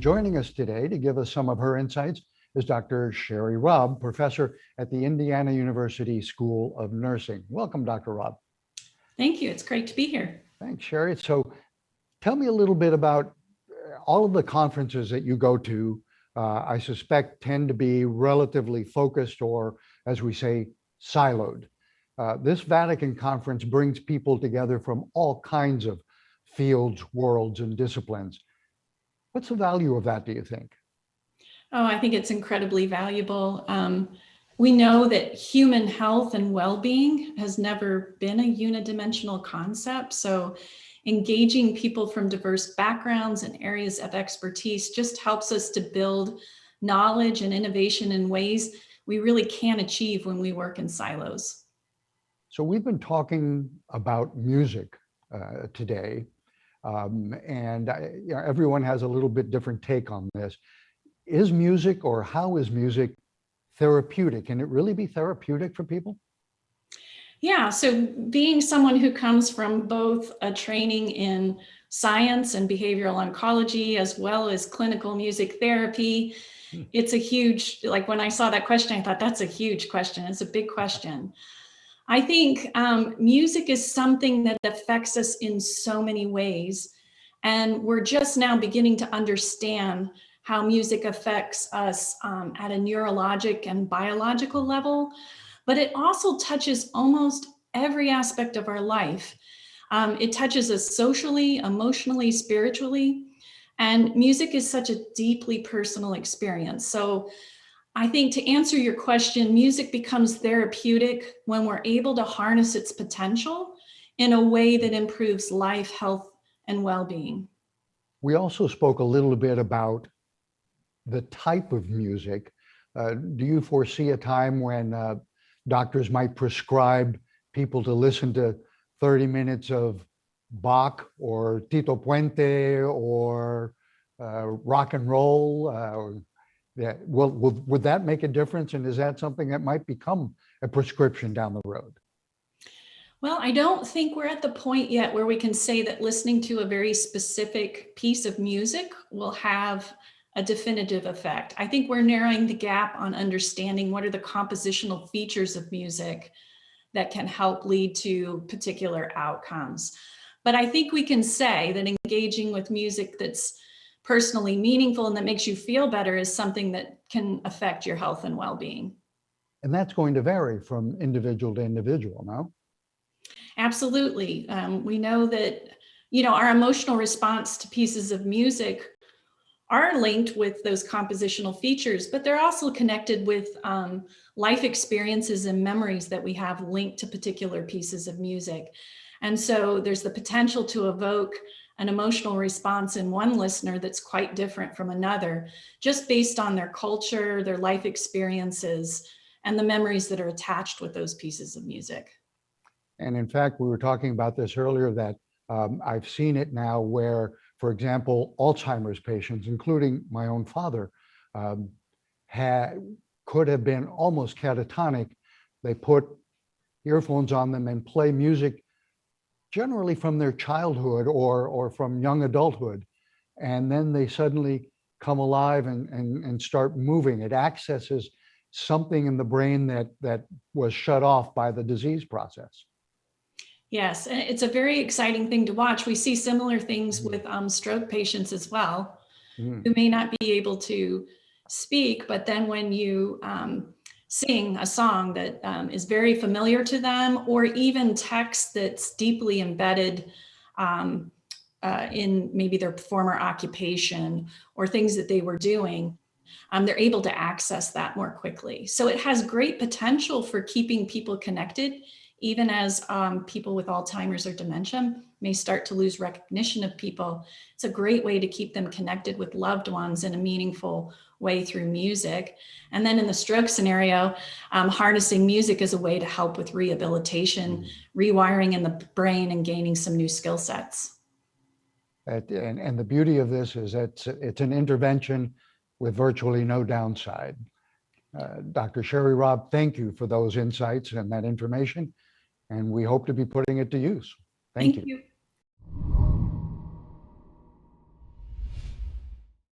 Joining us today to give us some of her insights is Dr. Sheri Robb, professor at the Indiana University School of Nursing. Welcome, Dr. Robb. Thank you. It's great to be here. Thanks, Sheri. So tell me a little bit about all of the conferences that you go to. I suspect tend to be relatively focused, or as we say, siloed. This Vatican conference brings people together from all kinds of fields, worlds, and disciplines. What's the value of that, do you think? Oh, I think it's incredibly valuable. We know that human health and well-being has never been a unidimensional concept. So engaging people from diverse backgrounds and areas of expertise just helps us to build knowledge and innovation in ways we really can't achieve when we work in silos. So we've been talking about music today, and everyone has a little bit different take on this. Is music, or how is music therapeutic? Can it really be therapeutic for people? Yeah, so being someone who comes from both a training in science and behavioral oncology, as well as clinical music therapy, it's a huge, like when I saw that question, I thought that's a huge question. It's a big question. I think music is something that affects us in so many ways. And we're just now beginning to understand how music affects us at a neurologic and biological level, but it also touches almost every aspect of our life. It touches us socially, emotionally, spiritually, and music is such a deeply personal experience. So I think to answer your question, music becomes therapeutic when we're able to harness its potential in a way that improves life, health, and well-being. We also spoke a little bit about the type of music. Do you foresee a time when doctors might prescribe people to listen to 30 minutes of Bach or Tito Puente or rock and roll? Yeah. Would that make a difference? And is that something that might become a prescription down the road? Well, I don't think we're at the point yet where we can say that listening to a very specific piece of music will have a definitive effect. I think we're narrowing the gap on understanding what are the compositional features of music that can help lead to particular outcomes. But I think we can say that engaging with music that's personally meaningful and that makes you feel better is something that can affect your health and well-being. And that's going to vary from individual to individual, no? Absolutely. We know that, our emotional response to pieces of music are linked with those compositional features, but they're also connected with life experiences and memories that we have linked to particular pieces of music. And so there's the potential to evoke an emotional response in one listener that's quite different from another, just based on their culture, their life experiences, and the memories that are attached with those pieces of music. And in fact, we were talking about this earlier, that I've seen it now where, for example, Alzheimer's patients, including my own father, could have been almost catatonic. They put earphones on them and play music generally from their childhood or from young adulthood. And then they suddenly come alive and start moving. It accesses something in the brain that was shut off by the disease process. Yes, and it's a very exciting thing to watch. We see similar things with stroke patients as well, who may not be able to speak, but then when you sing a song that is very familiar to them, or even text that's deeply embedded in maybe their former occupation or things that they were doing, they're able to access that more quickly. So it has great potential for keeping people connected, even as people with Alzheimer's or dementia may start to lose recognition of people. It's a great way to keep them connected with loved ones in a meaningful way through music. And then in the stroke scenario, harnessing music is a way to help with rehabilitation, rewiring in the brain, and gaining some new skill sets. And the beauty of this is that it's an intervention with virtually no downside. Dr. Sheri Robb, thank you for those insights and that information, and we hope to be putting it to use. Thank you.